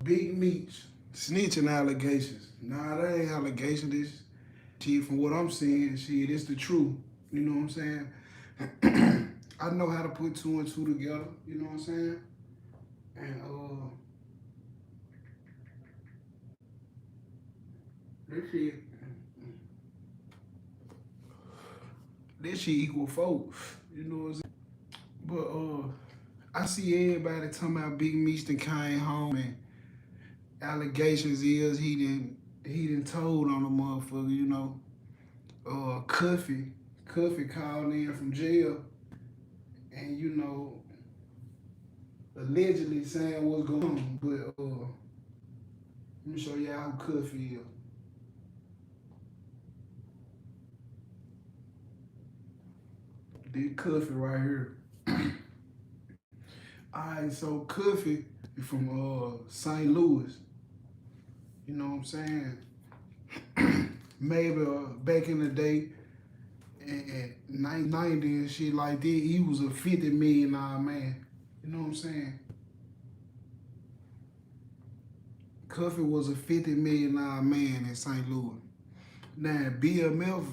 Big Meech snitching allegations. Nah, that ain't allegation. This shit, from what I'm seeing, shit, it's the truth. You know what I'm saying? I know how to put two and two together. You know what I'm saying? And this shit, this shit equal four. You know what I'm saying? But I see everybody talking about Big Meech that came home and allegations is he done told on the motherfucker, you know. Cuffy called in from jail and, you know, allegedly saying what's going on. But let me show y'all who Cuffy is. This Cuffy right here. Alright, so Cuffy is from St. Louis. You know what I'm saying? Maybe back in the day, in 1990 and shit like that, he was a $50 million man. You know what I'm saying? Cuffy was a $50 million man in St. Louis. Now, BMF,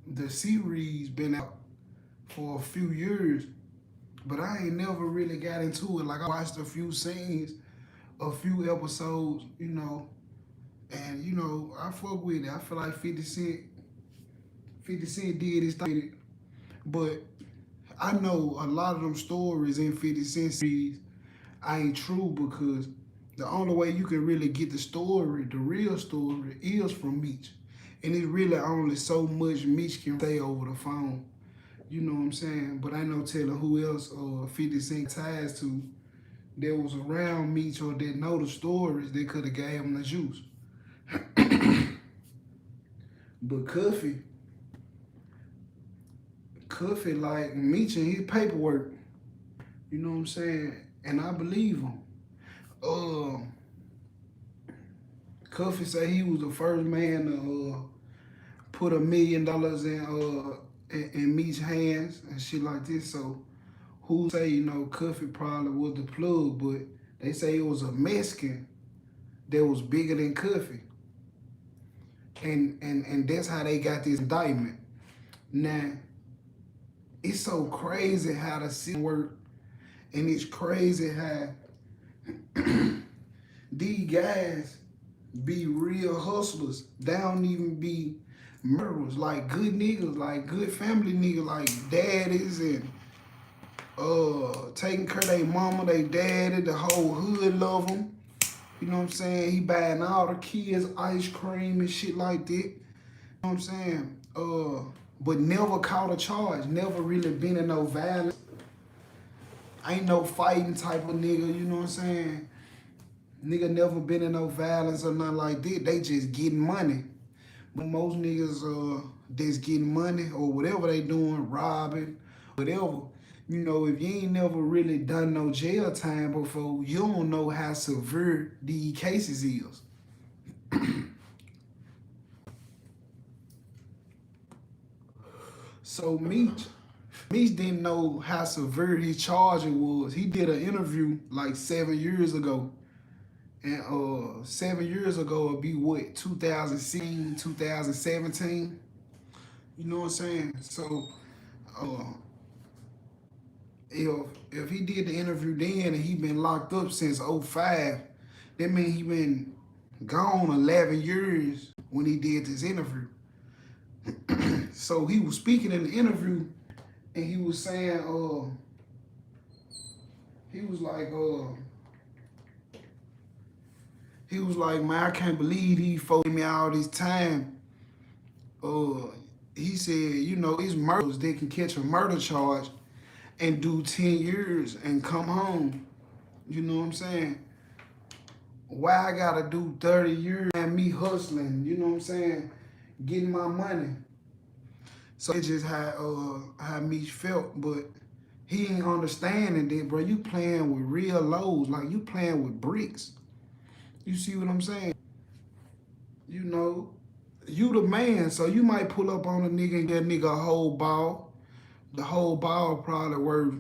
the series been out for a few years, but I ain't never really got into it. Like, I watched a few scenes, a few episodes, you know, and, you know, I fuck with it. I feel like 50 Cent did his thing. But I know a lot of them stories in 50 Cent series ain't true, because the only way you can really get the story, the real story, is from Meech. And it's really only so much Meech can say over the phone. You know what I'm saying? But ain't no telling who else 50 Cent ties to that was around Meech or that know the stories that could have gave him the juice. But Cuffy like Meech and his paperwork. You know what I'm saying? And I believe him. Cuffy say he was the first man to put $1 million in Meech's hands and shit like this. So who say, you know, Cuffy probably was the plug, but they say it was a Mexican that was bigger than Cuffy. And that's how they got this indictment. Now, it's so crazy how the system work, and it's crazy how these guys be real hustlers. They don't even be murderers, like good niggas, like good family niggas, like daddies and taking care of their mama, their daddy, the whole hood love them. You know what I'm saying? He buying all the kids ice cream and shit like that. You know what I'm saying? But never caught a charge, never really been in no violence. Ain't no fighting type of nigga, you know what I'm saying? Nigga never been in no violence or nothing like that. They just getting money. But most niggas that's getting money or whatever they doing, robbing, whatever, you know, if you ain't never really done no jail time before, you don't know how severe these cases is. So Meech didn't know how severe his charge was. He did an interview like 7 years ago. And 7 years ago it'd be what, 2016, 2017? You know what I'm saying? So if he did the interview then and he been locked up since 05, that means he been gone 11 years when he did this interview. So he was speaking in the interview and he was saying, he was like, man, I can't believe he folded me all this time. He said, you know, it's murders. They can catch a murder charge and do 10 years and come home. You know what I'm saying? Why I gotta do 30 years and me hustling, you know what I'm saying? Getting my money. So it's just how Meech felt, but he ain't understanding that, bro. You playing with real lows, like you playing with bricks. You see what I'm saying? You know, you the man, so you might pull up on a nigga and get a nigga a whole ball. The whole ball probably worth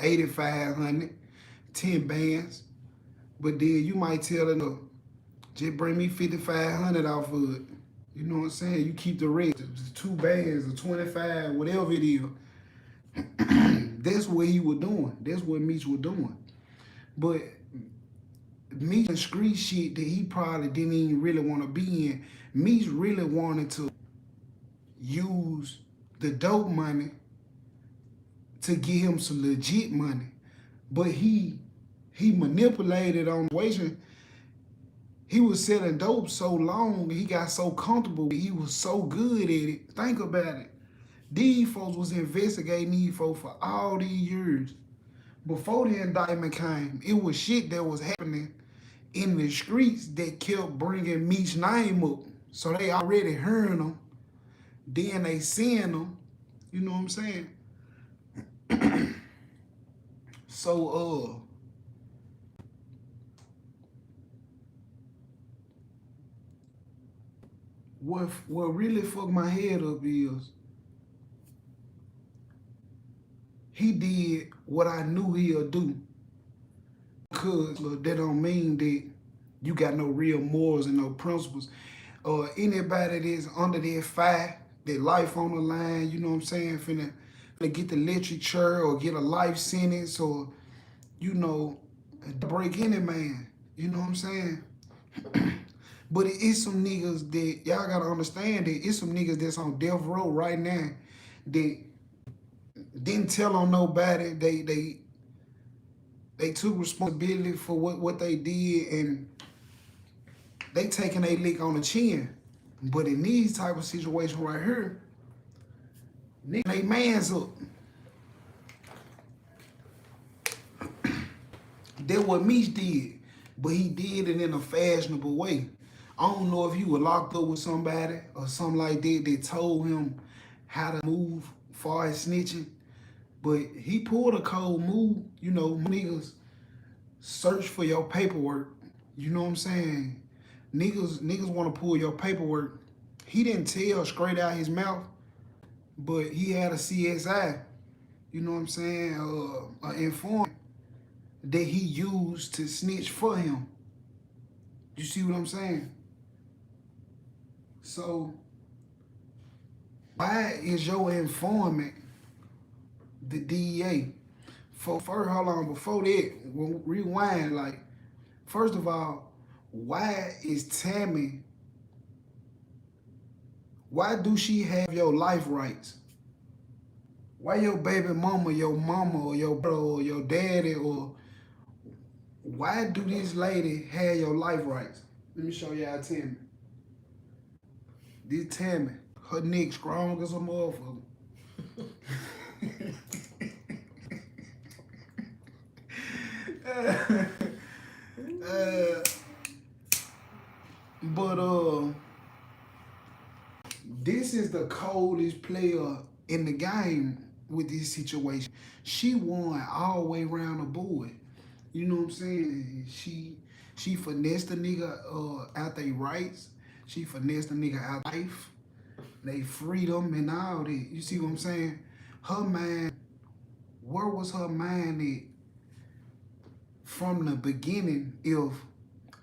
8,500, 10 bands. But then you might tell her, no, just bring me 5,500 off of it. You know what I'm saying? You keep the rest. It's 2 bands or 25, whatever it is. That's what he was doing. That's what Meech was doing. But Meech and street shit that he probably didn't even really want to be in. Meech really wanted to use the dope money to get him some legit money. But he manipulated on the situation. He was selling dope so long, he got so comfortable, he was so good at it. Think about it. These folks was investigating these folks for all these years. Before the indictment came, it was shit that was happening in the streets that kept bringing Meech's name up. So they already hearing him. Then they seeing him. You know what I'm saying? So, what really fucked my head up is he did what I knew he'll do. Because that don't mean that you got no real morals and no principles. Anybody that's under that fire, that life on the line, you know what I'm saying, finna get the electric chair or get a life sentence or, you know, break any man. You know what I'm saying? But it is some niggas that, y'all gotta understand that it's some niggas that's on death row right now that didn't tell on nobody. They took responsibility for what they did and they taking a lick on the chin. But in these type of situations right here, nigga, they man's up. That's what Meech did, but he did it in a fashionable way. I don't know if he was locked up with somebody or something like that told him how to move far as snitching, but he pulled a cold move. You know, niggas search for your paperwork. You know what I'm saying? Niggas want to pull your paperwork. He didn't tell straight out his mouth, but he had a CSI. You know what I'm saying? An informant that he used to snitch for him. You see what I'm saying? So, why is your informant the DEA? First, hold on, before that, we'll rewind. Like, first of all, why is Tammy, why do she have your life rights? Why your baby mama, or your brother, or your daddy, or why do this lady have your life rights? Let me show y'all Tammy. This Tammy, her neck strong as a motherfucker. But this is the coldest player in the game with this situation. She won all the way around the board. You know what I'm saying? She finessed the nigga out their rights. She finessed the nigga out life, they freedom and all that. You see what I'm saying? Her mind, where was her mind at from the beginning? If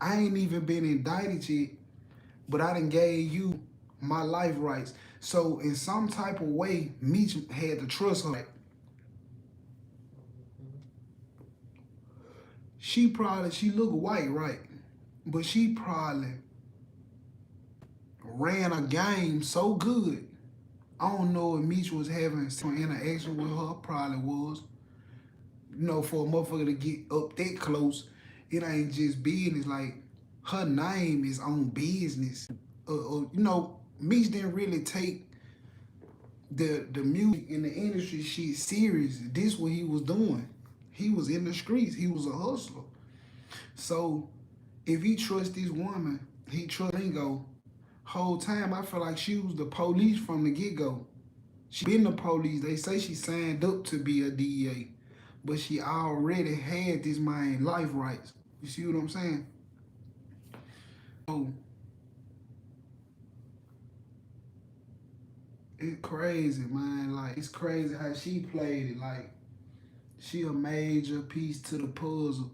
I ain't even been indicted yet, but I done gave you my life rights. So in some type of way, Meech had to trust her. She look white, right? But she probably ran a game so good. I don't know if Meech was having some interaction with her, probably was. You know, for a motherfucker to get up that close, it ain't just business. Like, her name is on business. You know, Meech didn't really take the music in the industry shit serious. This what he was doing. He was in the streets. He was a hustler. So if he trusts this woman, he trust Lingo. Whole time I feel like she was the police from the get-go. She been the police. They say she signed up to be a DEA, but she already had this man life rights. You see what I'm saying? So it's crazy, man. Like, it's crazy how she played it. Like, she a major piece to the puzzle.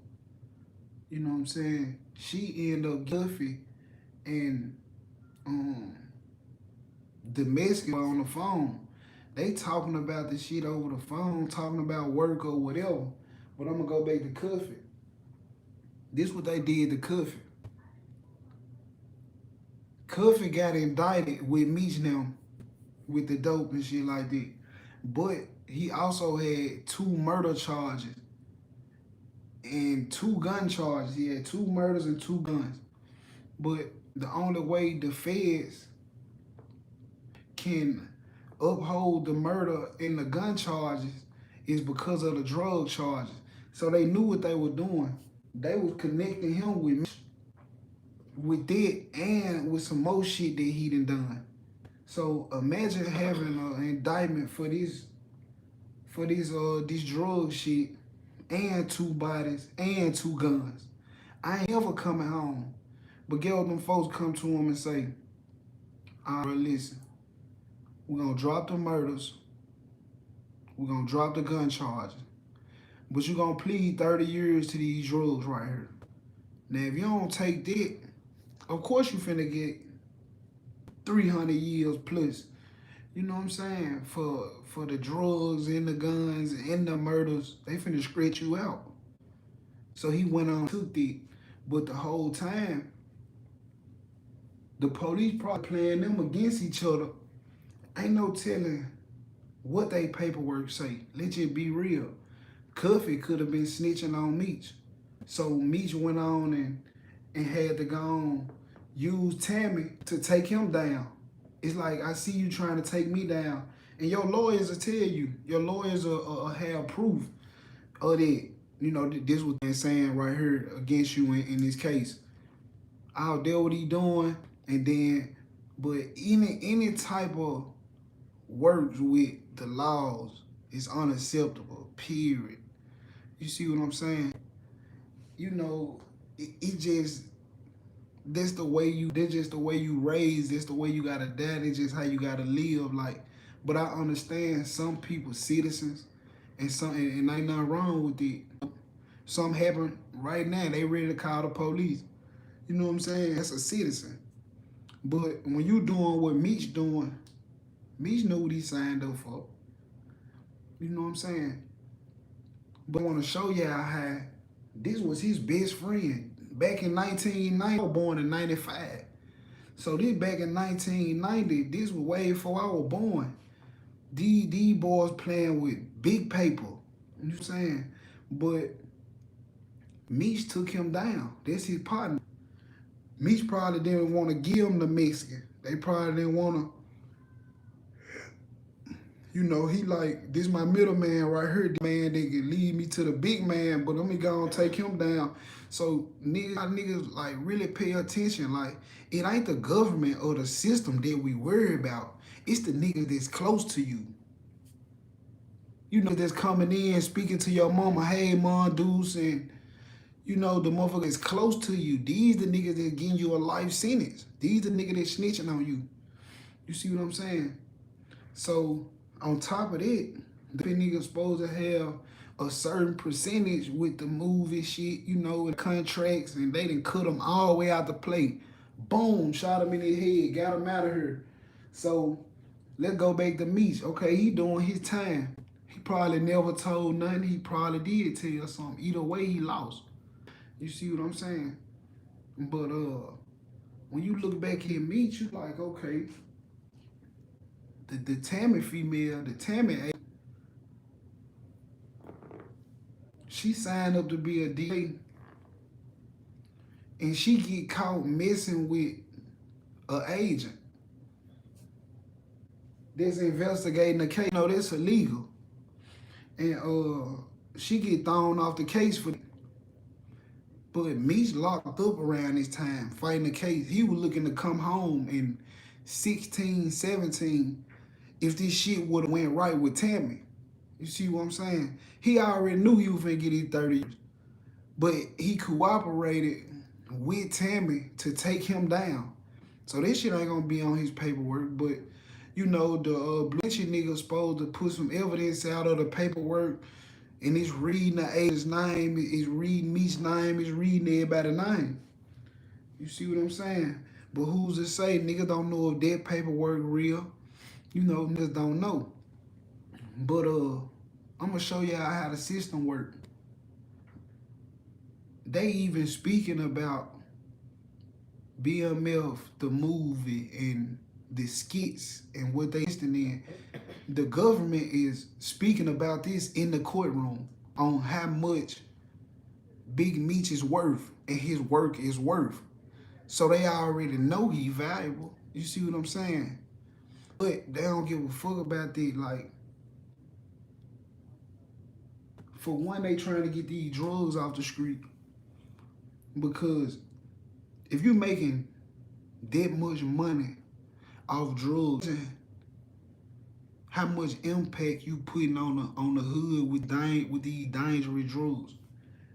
You know what I'm saying? She ended up Cuffy and um the Mexican on the phone. They talking about the shit over the phone, talking about work or whatever. But I'm gonna go back to Cuffy. This what they did to Cuffy. Cuffy got indicted with Meech now with the dope and shit like that. But he also had 2 murder charges and 2 gun charges. He had 2 murders and 2 guns. But the only way the feds can uphold the murder and the gun charges is because of the drug charges. So they knew what they were doing. They was connecting him with that and with some more shit that he done. So imagine having an indictment for this drug shit and 2 bodies and 2 guns. I ain't ever coming home. But get what them folks come to him and say, all right, listen, we're gonna drop the murders, we're gonna drop the gun charges, but you're gonna plead 30 years to these drugs right here. Now if you don't take that, of course you finna get 300 years plus. You know what I'm saying? For the drugs and the guns and the murders, they finna scratch you out. So he went on took that. But the whole time, the police probably playing them against each other. Ain't no telling what they paperwork say. Let's just be real. Cuffy could have been snitching on Meech. So Meech went on and had to go on use Tammy to take him down. It's like, I see you trying to take me down. And your lawyers will tell you. Your lawyers will have proof of that. You know, this what they're saying right here against you in this case. I'll deal with what he doing. And then, but any type of works with the laws is unacceptable, period. You see what I'm saying? You know, it just, that's just the way you raised, that's the way you gotta die, that's just how you gotta live. Like, but I understand some people citizens and ain't nothing wrong with it. Something happen right now, they ready to call the police. You know what I'm saying? That's a citizen. But when you doing what Meech doing, Meech knew what he signed up for. You know what I'm saying? But I want to show y'all how this was his best friend. Back in 1990, I was born in 95. So this back in 1990, this was way before I was born. These boys playing with big paper. You know what I'm saying? But Meech took him down. That's his partner. Meech probably didn't want to give him the Mexican. They probably didn't want to. You know, he like, this my middleman right here, the man that can lead me to the big man, but let me go and take him down. So niggas like really pay attention. Like, it ain't the government or the system that we worry about. It's the niggas that's close to you. You know, that's coming in, speaking to your mama, hey, Mom, Deuce, and you know, the motherfucker that's close to you. These the niggas that getting you a life sentence. These the niggas that snitching on you. You see what I'm saying? So, on top of that, the niggas supposed to have a certain percentage with the movie shit, you know, and contracts, and they done cut them all the way out the plate. Boom, shot him in the head, got him out of here. So, let's go back to Meech. Okay, he doing his time. He probably never told nothing. He probably did tell something. Either way, he lost. You see what I'm saying? But when you look back at Meech, you like, okay, the Tammy female, the Tammy, she signed up to be a DA, and she get caught messing with an agent that's investigating the case. No, that's illegal. And she get thrown off the case for that. But Meech locked up around this time, fighting the case. He was looking to come home in 16, 17 if this shit would have went right with Tammy. You see what I'm saying? He already knew he was finna get his 30 years. But he cooperated with Tammy to take him down. So this shit ain't gonna be on his paperwork, but you know, the Bleachy nigga supposed to put some evidence out of the paperwork, And it's reading the agent's name, it's reading Meech's name, it's reading everybody's name. You see what I'm saying? But who's to say niggas don't know if that paperwork real? You know, niggas don't know. But I'm gonna show y'all how the system work. They even speaking about BMF, the movie, and the skits and what they listing in. The government is speaking about this in the courtroom on how much Big Meech is worth and his work is worth. So they already know he valuable. You see what I'm saying? But they don't give a fuck about that. Like, for one, they trying to get these drugs off the street. Because if you making that much money off drugs, how much impact you putting on the hood with these dangerous drugs?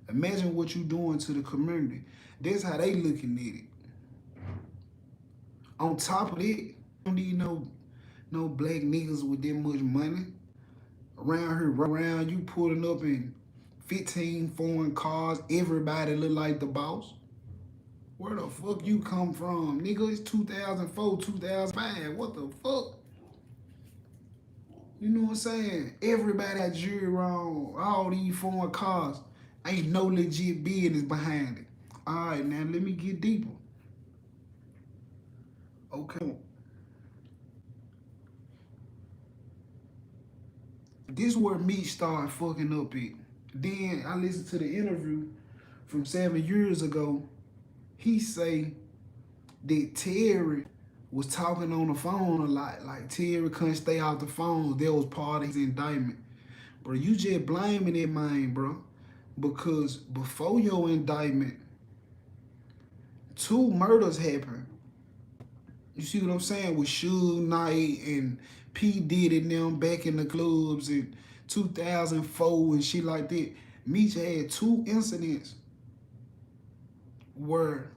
Imagine what you doing to the community. That's how they looking at it. On top of it, you don't need no black niggas with that much money around here. Around you pulling up in 15 foreign cars, everybody look like the boss. Where the fuck you come from? Nigga, it's 2004, 2005. What the fuck? You know what I'm saying? Everybody got jury wrong. All these foreign cars. Ain't no legit business behind it. All right, now let me get deeper. Okay. This where Meech started fucking up it. Then I listened to the interview from 7 years ago. He say that Terry was talking on the phone a lot. Like Terry couldn't stay off the phone. That was part of his indictment. Bro, you just blaming that man, bro. Because before your indictment, 2 murders happened. You see what I'm saying? With Suge Knight and P. Diddy and them back in the clubs in 2004 and shit like that. Meech had 2 incidents where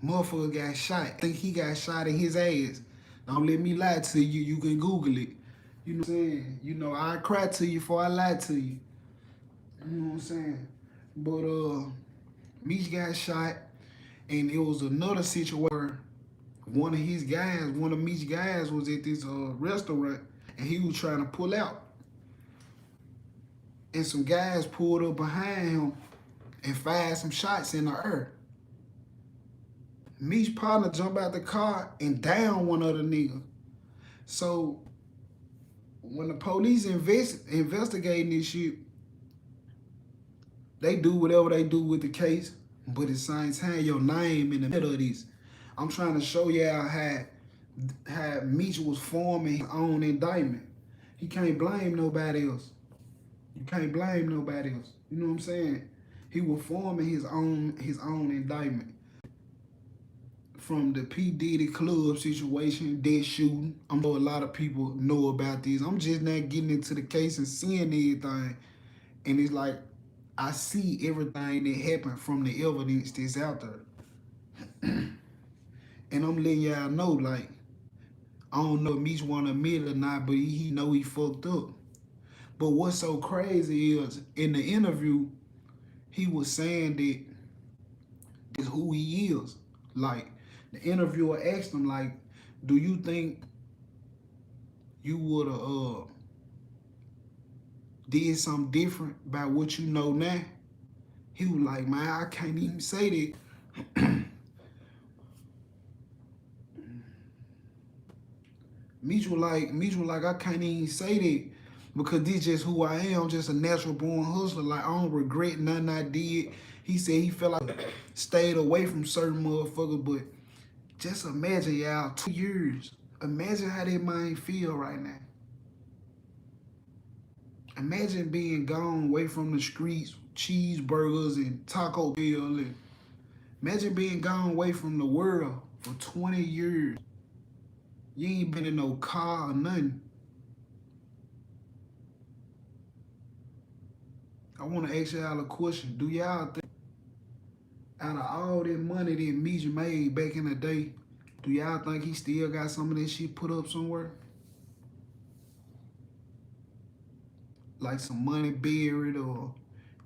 motherfucker got shot. I think he got shot in his ass. Don't let me lie to you. You can Google it. You know what I'm saying? You know, I cry to you before I lie to you. You know what I'm saying? But Meech got shot, and it was another situation where one of Meech's guys was at this restaurant, and he was trying to pull out. And some guys pulled up behind him and fired some shots in the air. Meech's partner jumped out the car and down one of the niggas. So when the police investigating this shit, they do whatever they do with the case, but at the same time, your name in the middle of this. I'm trying to show y'all how Meech was forming his own indictment. He can't blame nobody else. You can't blame nobody else. You know what I'm saying? He was forming his own indictment. From the P. Diddy club situation, dead shooting. I know a lot of people know about this. I'm just not getting into the case and seeing everything. And it's like, I see everything that happened from the evidence that's out there. And I'm letting y'all know, like, I don't know if Meech want to admit it or not, but he know he fucked up. But what's so crazy is, in the interview, he was saying that it's who he is. Like, the interviewer asked him, like, do you think you would have did something different about what you know now? He was like, man, I can't even say that. Meech was like, I can't even say that because this just who I am. I'm just a natural born hustler. Like, I don't regret nothing I did. He said he felt like I stayed away from certain motherfuckers, but just imagine, y'all, 2 years. Imagine how that mind feel right now. Imagine being gone away from the streets, cheeseburgers and Taco Bell. And imagine being gone away from the world for 20 years. You ain't been in no car or nothing. I want to ask y'all a question. Do y'all think, out of all that money that Meech made back in the day, do y'all think he still got some of that shit put up somewhere? like some money buried or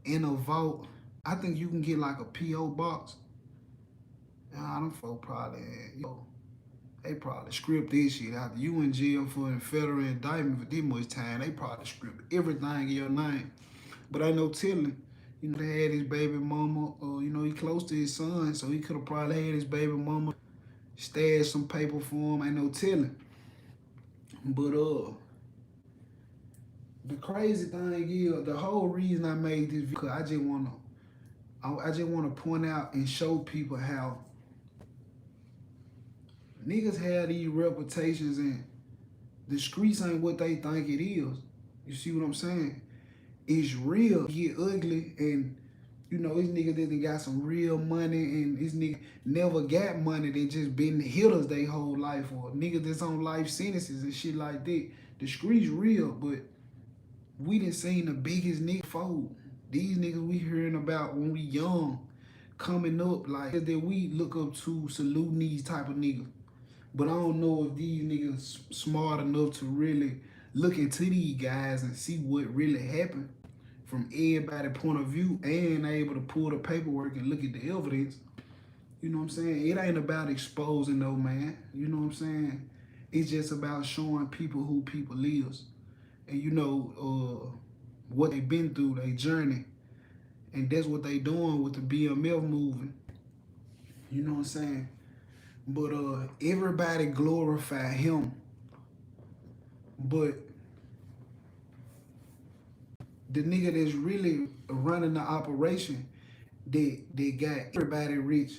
in a vault. I think you can get like a P.O. box. Nah, them folk probably, they probably script this shit out. You in jail for a federal indictment for this much time. They probably script everything in your name. But ain't no telling. You know, they had his baby mama, or he close to his son, so he could have probably had his baby mama stash some paper for him. Ain't no telling. But the crazy thing is, the whole reason I made this video, I just wanna point out and show people how niggas have these reputations and the streets ain't what they think it is. You see what I'm saying? It's real. It get ugly, and this nigga that got some real money, and this nigga never got money. They just been hitters they whole life, or niggas that's on life sentences and shit like that. The streets real, but we done seen the biggest nigga fold. These niggas we hearing about when we young, coming up, like that we look up to, saluting these type of niggas. But I don't know if these niggas smart enough to really look into these guys and see what really happened from everybody's point of view, and able to pull the paperwork and look at the evidence. You know what I'm saying? It ain't about exposing no man. You know what I'm saying? It's just about showing people who people is. And what they been through, their journey. And that's what they doing with the BMF movement. You know what I'm saying? But everybody glorify him. But the nigga that's really running the operation, they got everybody rich,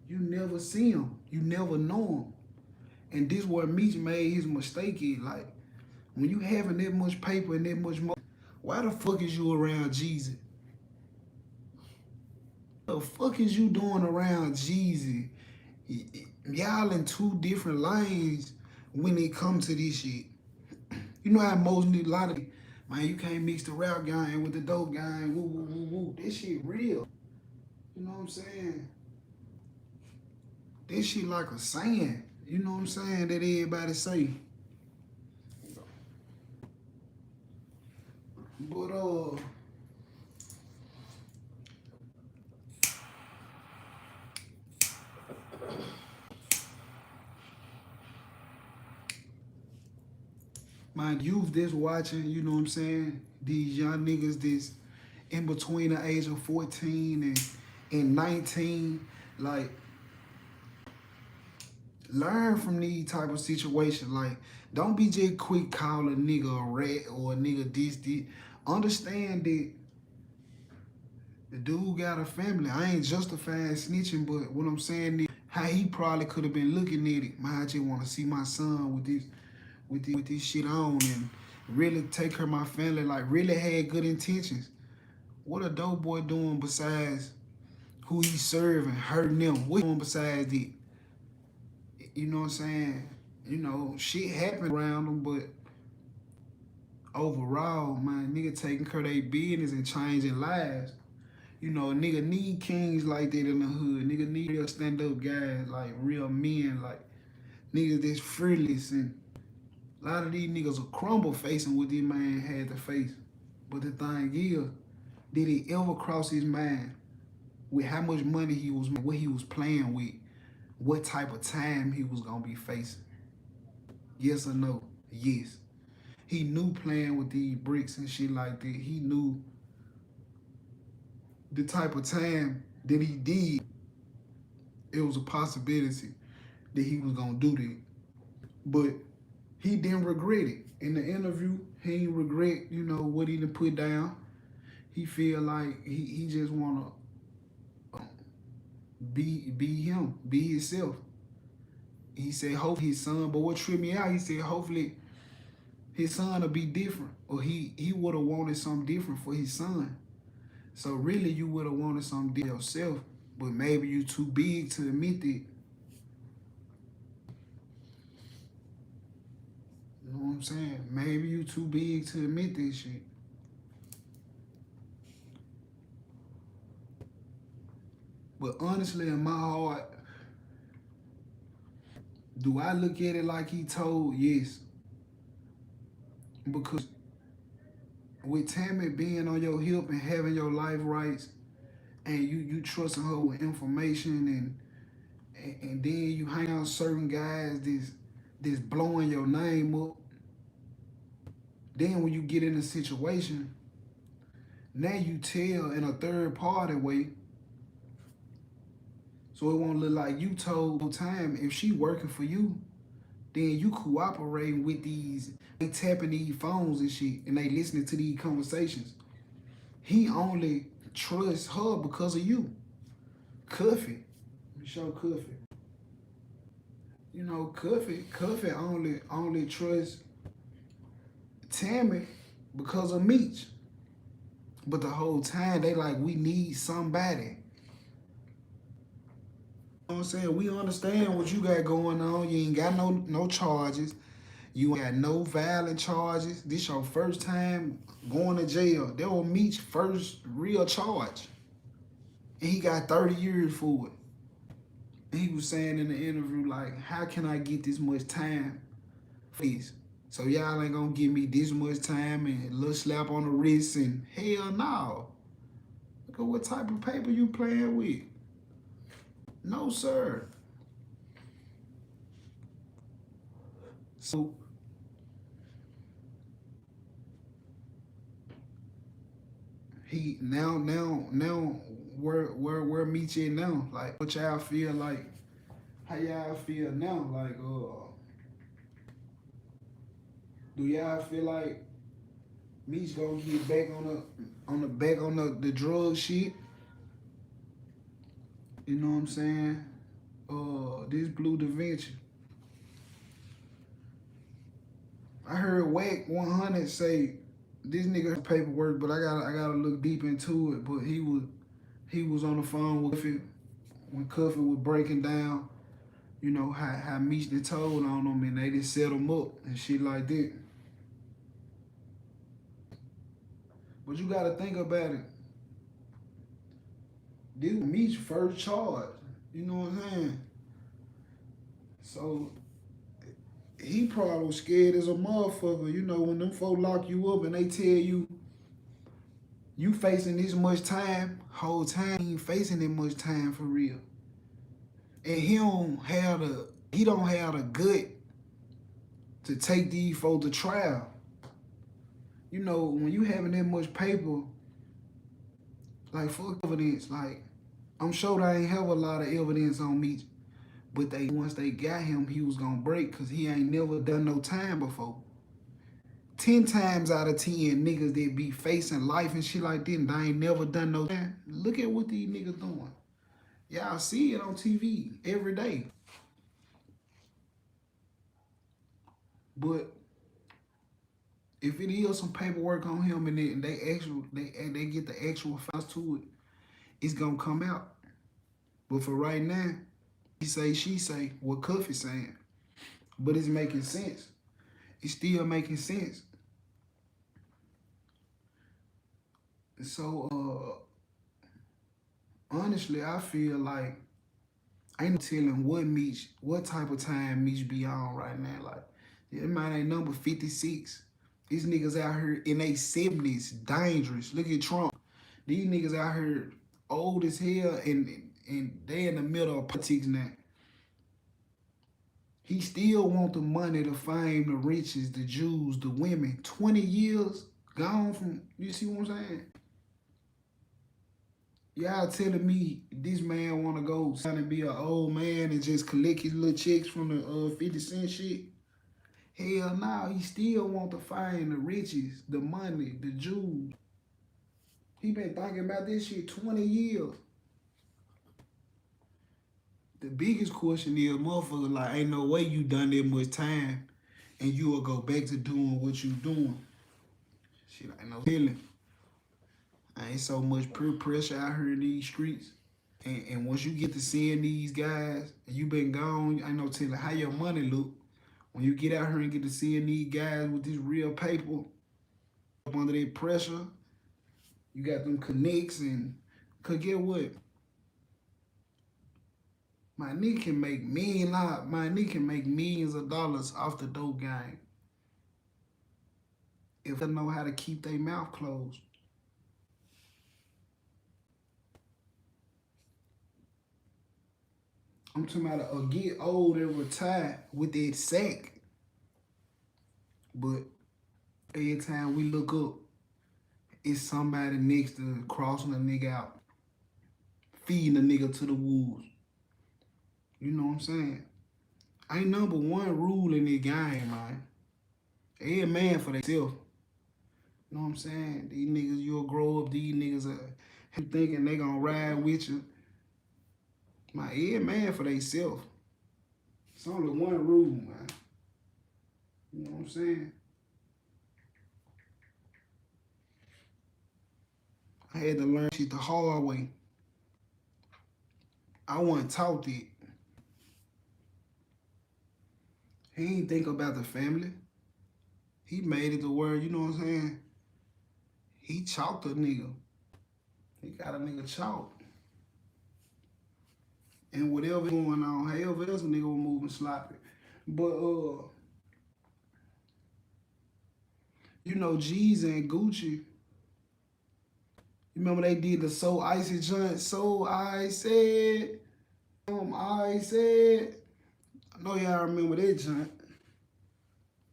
you never see him. You never know him. And this where Meech made his mistake is, like, when you having that much paper and that much money, why the fuck is you around Jeezy? The fuck is you doing around Jeezy? Y'all in two different lanes when it comes to this shit. You know how a lot of, man, you can't mix the rap gang with the dope gang, woo, woo, woo, woo. This shit real. You know what I'm saying? This shit like a saying. You know what I'm saying? That everybody say. But my youth that's watching, you know what I'm saying? These young niggas that's in between the age of 14 and 19, like, learn from these type of situations. Like, don't be just quick call a nigga a rat or a nigga this. Understand that the dude got a family. I ain't justifying snitching, but what I'm saying is how he probably could have been looking at it. Man, I just want to see my son with this shit on and really take care of my family, like really had good intentions. What a dope boy doing besides who he serving, hurting them? What he doing besides it? You know what I'm saying? Shit happened around them, but overall, man, nigga taking care of their business and changing lives. Nigga need kings like that in the hood. Nigga need real stand-up guys, like real men, like niggas that's fearless. And a lot of these niggas will crumble facing what this man had to face. But the thing is, did it ever cross his mind with how much money he was, what he was playing with, what type of time he was gonna be facing? Yes or no? Yes. He knew playing with these bricks and shit like that. He knew the type of time that he did, it was a possibility that he was gonna do that. But he didn't regret it. In the interview, he didn't regret, what he done put down. He feel like he just wanna be him, be himself. He said, hopefully his son, but what tripped me out, he said, hopefully his son will be different. Or he would have wanted something different for his son. So really, you would have wanted something different yourself, but maybe you too big to admit that. You know what I'm saying? Maybe you too big to admit this shit. But honestly, in my heart, do I look at it like he told? Yes. Because with Tammy being on your hip and having your life rights, and you trusting her with information, and then you hang out with certain guys this blowing your name up. Then when you get in a situation, now you tell in a third party way, so it won't look like you told time. If she working for you, then you cooperating with these, they tapping these phones and shit, and they listening to these conversations. He only trusts her because of you. Cuffy. Let me show Cuffy. You know, Cuffy only trusts Tammy because of Meech. But the whole time they like, we need somebody. You know what I'm saying? We understand what you got going on. You ain't got no charges. You ain't got no violent charges. This your first time going to jail. That was Meech's first real charge. And he got 30 years for it. And he was saying in the interview, like, how can I get this much time for this? So y'all ain't gonna give me this much time and a little slap on the wrist and hell no. Look at what type of paper you playing with. No, sir. So he now where Meech at now? Like what y'all feel like? How y'all feel now? Like do y'all feel like Meech gonna get back on the drug shit? You know what I'm saying? This Blue Da Vinci. I heard Wack 100 say this nigga paperwork, but I gotta look deep into it. But he was on the phone with Cuffy when Cuffy was breaking down, you know, how Meech done told on him and they just set him up and shit like that. But you gotta think about it. This was Meech's first charge. You know what I'm saying? So he probably was scared as a motherfucker. You know, when them folk lock you up and they tell you facing this much time, whole time you ain't facing that much time for real. And he don't have the gut to take these folks to trial. You know, when you having that much paper, like fuck evidence, like I'm sure they ain't have a lot of evidence on Meech, but once they got him, he was gonna break because he ain't never done no time before. 10 times out of 10 niggas that be facing life and shit like that, and they ain't never done no time. Look at what these niggas doing. Y'all see it on TV every day. But if it is some paperwork on him and they get the actual facts to it, it's gonna come out. But for right now, he say, she say, what Cuffy saying. But it's making sense. It's still making sense. So honestly, I feel like I ain't telling what type of time Meech be on right now. Like, it might ain't number 56. These niggas out here in their 70s, dangerous. Look at Trump. These niggas out here old as hell and they in the middle of politics now. He still want the money, the fame, the riches, the Jews, the women. 20 years gone from, you see what I'm saying? Y'all telling me this man want to go trying to be an old man and just collect his little checks from the 50 cent shit? Hell no, he still want the fame, the riches, the money, the Jews. He been thinking about this shit 20 years. The biggest question is, motherfucker, like, ain't no way you done that much time and you will go back to doing what you doing. Shit, ain't no feeling. Ain't so much peer pressure out here in these streets. And once you get to seeing these guys, and you been gone, I know telling how your money look. When you get out here and get to seeing these guys with this real paper, up under that pressure, you got them connects and could get what? My nigga can make millions of dollars off the dope game. if they know how to keep their mouth closed. I'm talking about get old and retire with that sack. But every time we look up, it's somebody next to crossing a nigga out, feeding a nigga to the wolves. You know what I'm saying? Ain't number one rule in this game, man. Every man for themselves. You know what I'm saying? These niggas, you'll grow up, these niggas are thinking they gonna ride with you. My every man for themselves. It's only one rule, man. You know what I'm saying? I had to learn shit the hard way. I wasn't taught it. He ain't think about the family. He made it to where, you know what I'm saying? He chalked a nigga. He got a nigga chalked. And whatever going on, however else a nigga was moving sloppy. But you know, G's and Gucci, you remember they did the So Icy joint? So I said. I know y'all remember that joint.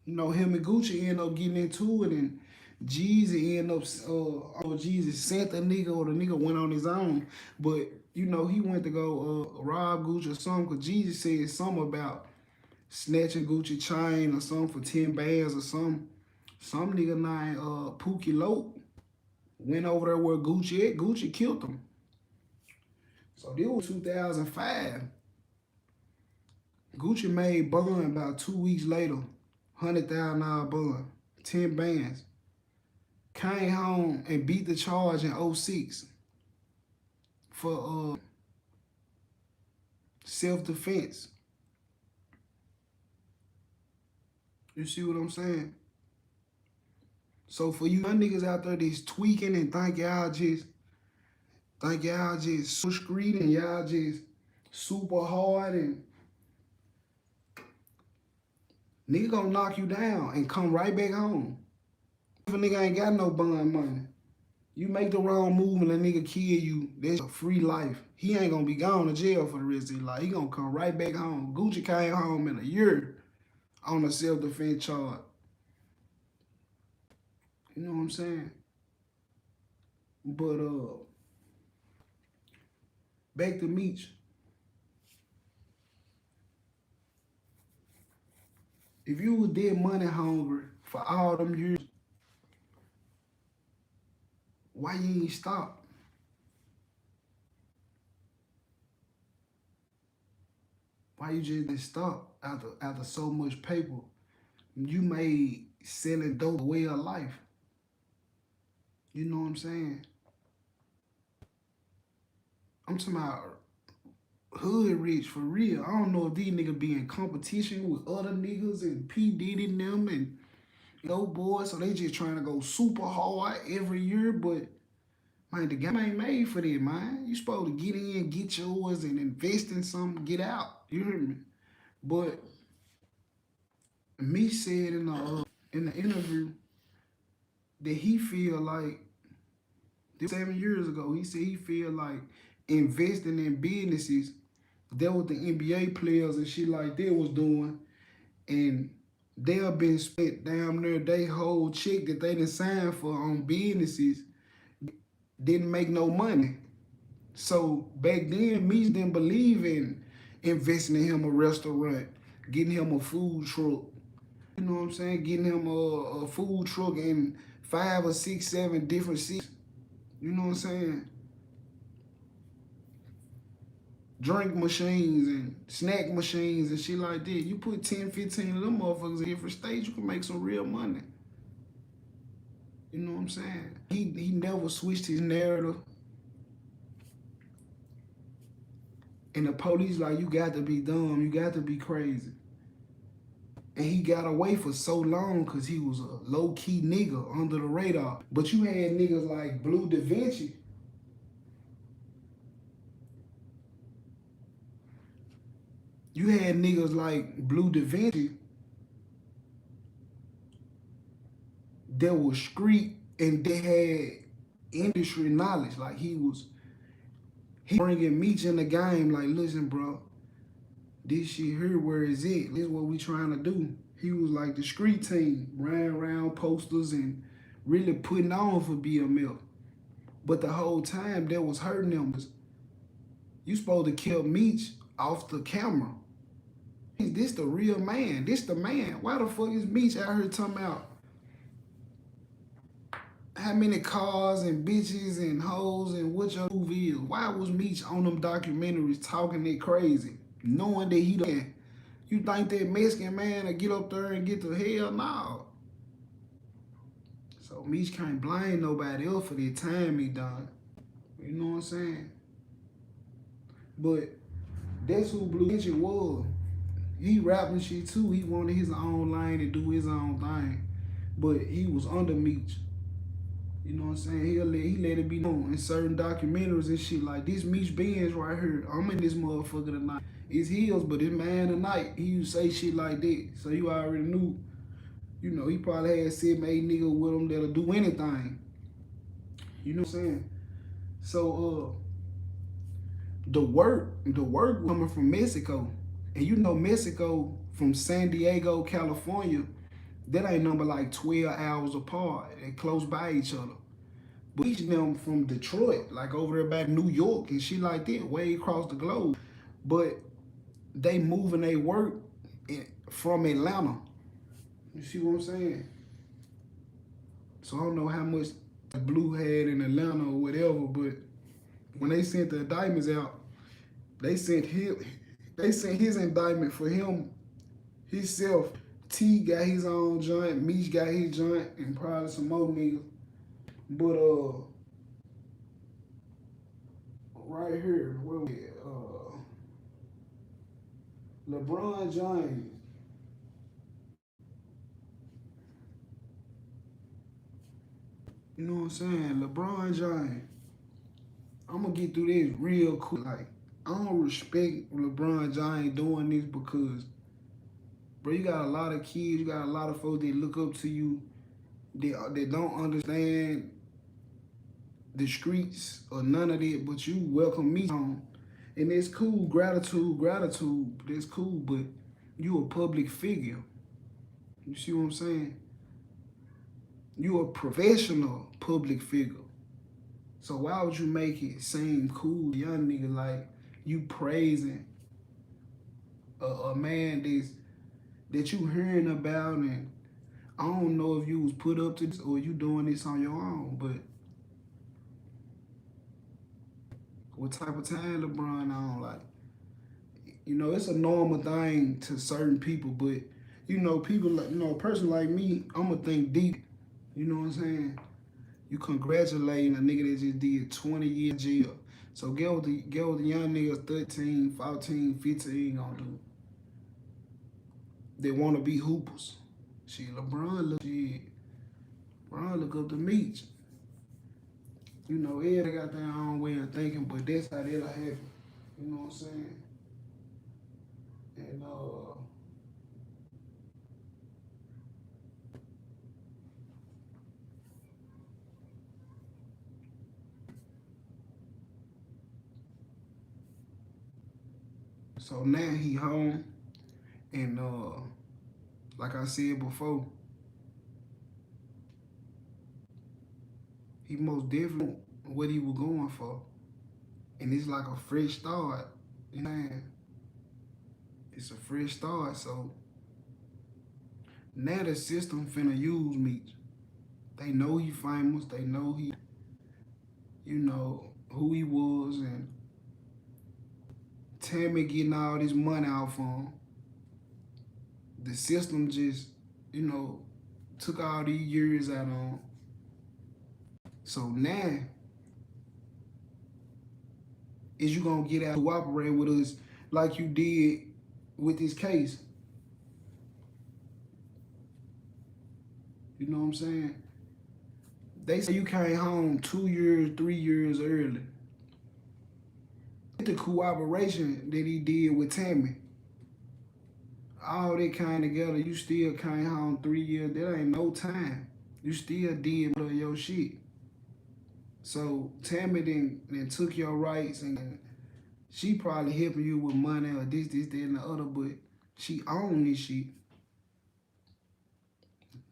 You know, him and Gucci end up getting into it, and Jeezy end up, Jeezy sent the nigga, or the nigga went on his own. But, you know, he went to go rob Gucci or something, because Jeezy said something about snatching Gucci chain or something for 10 bands or something. Some nigga named Pookie Lope went over there where Gucci at. Gucci killed him. So this was 2005. Gucci made bond about 2 weeks later, $100,000 bond, 10 bands. Came home and beat the charge in 06 for self-defense. You see what I'm saying? So for you niggas out there that's tweaking and think y'all just super street and y'all just super hard, and nigga gonna knock you down and come right back home. If a nigga ain't got no bond money, you make the wrong move and a nigga kill you, that's a free life. He ain't gonna be gone to jail for the rest of his life. He gonna come right back home. Gucci came home in a year on a self-defense charge. You know what I'm saying? But back to Meech. If you was dead money hungry for all them years, why you ain't stop? Why you just didn't stop after so much paper you made selling dope a way of life? You know what I'm saying? I'm talking about hood rich for real. I don't know if these niggas be in competition with other niggas and P. Diddy and them and dope boys, so they just trying to go super hard every year, but man, the game ain't made for that, man. You supposed to get in, get yours, and invest in something, get out. You hear me? But me said in the interview that he feel like, 7 years ago, he said he feel like investing in businesses that what the NBA players and shit like that was doing, and they've been spent damn near they whole check that they done signed for on businesses didn't make no money. So back then, Meech didn't believe in investing in him a restaurant, getting him a food truck. You know what I'm saying? Getting him a food truck in 5 or 6, 7 different cities. You know what I'm saying? Drink machines and snack machines and shit like that. You put 10, 15 of them motherfuckers in different states, you can make some real money. You know what I'm saying? He never switched his narrative. And the police like, you got to be dumb, you got to be crazy. And he got away for so long because he was a low-key nigga under the radar. But you had niggas like Blue Da Vinci. You had niggas like Blue Da Vinci that was street and they had industry knowledge. Like he bringing Meech in the game. Like, listen, bro, this shit here, where is it? This is what we trying to do. He was like the street team, ran around posters and really putting on for BMF. But the whole time that was hurting them was you supposed to kill Meech off the camera. This the real man. This the man. Why the fuck is Meech out here talking about how many cars and bitches and hoes and what your move is? Why was Meech on them documentaries talking that crazy, knowing that he don't? You think that Mexican man to get up there and get to hell? No. So Meech can't blame nobody else for the time he done. You know what I'm saying? But that's who Blue Meech was. He rapping shit too. He wanted his own lane to do his own thing. But he was under Meech. You know what I'm saying? He let it be known in certain documentaries and shit like this Meech Benz right here. I'm in this motherfucker tonight. It's his, but it's man tonight. He used to say shit like that. So you already knew. You know, he probably had 7, 8 niggas with him that'll do anything. You know what I'm saying? So the work coming from Mexico. And you know Mexico from San Diego, California, that ain't number like 12 hours apart. They close by each other. But each of them from Detroit, like over there by New York and shit like that, way across the globe. But they moving their work from Atlanta. You see what I'm saying? So I don't know how much Blue had in Atlanta or whatever, but when they sent the indictments out, they sent his indictment for him, himself. T got his own joint, Meech got his joint, and probably some more niggas. But right here, where we at? LeBron James. You know what I'm saying? LeBron James. I'm gonna get through this real quick. Like, I don't respect LeBron James doing this because, bro, you got a lot of kids, you got a lot of folks that look up to you, they don't understand the streets or none of that, but you welcome me home. And it's cool, gratitude, that's cool, but you a public figure. You see what I'm saying? You a professional public figure. So why would you make it seem cool, young nigga, like you praising a man that you hearing about, and I don't know if you was put up to this or you doing this on your own, but what type of time LeBron on? Like, you know, it's a normal thing to certain people, but you know, people like, you know, a person like me, I'ma think deep. You know what I'm saying? You congratulating a nigga that just did 20 years jail. So get what the young niggas 13, 14, 15 gonna do. They wanna be hoopers. Shit, LeBron look up to Meech. You know, everybody got their own way of thinking, but that's how that'll happen. You know what I'm saying? And so now he home, and like I said before, he most definitely what he was going for. And it's like a fresh start. You know, it's a fresh start. So now the system finna use Meech. They know he famous. They know he, you know, who he was, and Tammy getting all this money out for him. The system just, you know, took all these years out on him. So now, is you gonna get out to cooperate with us like you did with this case? You know what I'm saying? They say you came home 2 years, 3 years early. The cooperation that he did with Tammy, all that came together, you still came home 3 years. That ain't no time. You still did your shit. So Tammy then took your rights, and she probably helping you with money or this, that, and the other, but she owned this shit.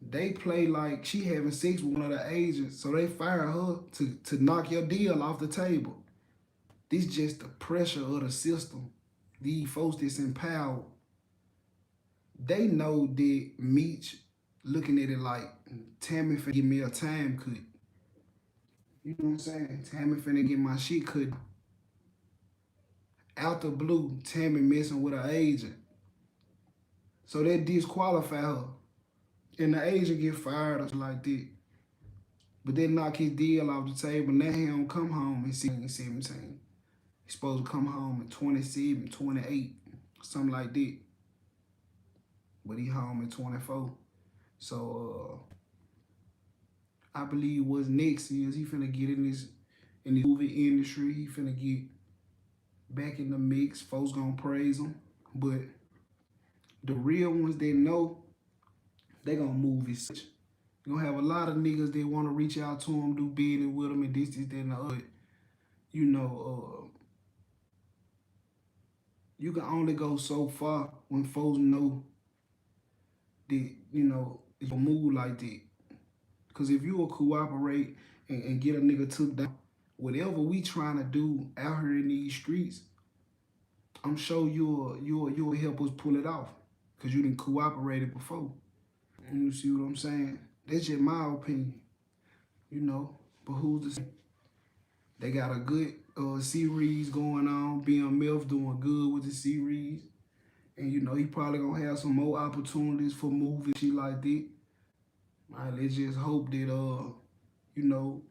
They play like she having sex with one of the agents, so they fire her to knock your deal off the table. This just the pressure of the system. These folks that's in power, they know that Meech looking at it like Tammy finna give me a time cut. You know what I'm saying? Tammy finna get my shit cut. Out the blue, Tammy messing with an agent. So that disqualify her. And the agent get fired or like that. But they knock his deal off the table. Now he don't come home in 17. He's supposed to come home in 27, 28, something like that. But he home in 24. So I believe what's next is he finna get in this movie industry. He finna get back in the mix. Folks gonna praise him. But the real ones that know, they gonna move his. You gonna have a lot of niggas that wanna reach out to him, do business with him, and this, that, and the other. You know, you can only go so far when folks know that, you know, you move like that. Because if you will cooperate and get a nigga took down, whatever we trying to do out here in these streets, I'm sure you'll help us pull it off. Because you didn't cooperate it before. You see what I'm saying? That's just my opinion. You know, but who's to say? They got a good series going on. BMF doing good with the series. And, you know, he probably going to have some more opportunities for movies, shit like that. All right, let's just hope that, you know,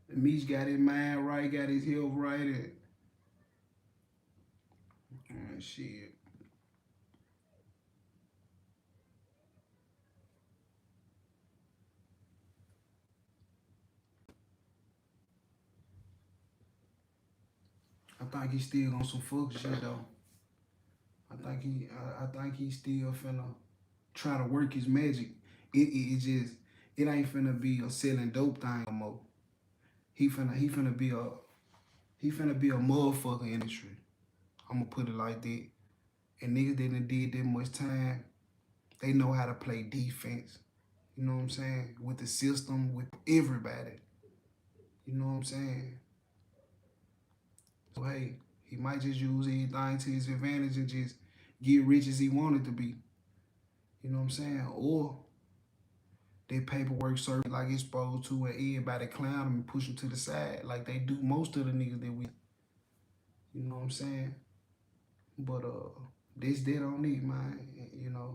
Meech got his mind right, got his health right, and shit. I think he's still on some fuck shit though. I think he still finna try to work his magic. It ain't finna be a selling dope thing no more. He finna be a motherfucker industry. I'ma put it like that. And niggas that done did that much time, they know how to play defense. You know what I'm saying? With the system, with everybody. You know what I'm saying? So hey, he might just use anything to his advantage and just get rich as he wanted to be. You know what I'm saying? Or their paperwork serve like it's supposed to, and everybody clown them and push them to the side like they do most of the niggas that we. You know what I'm saying? But that's that on it, man. You know.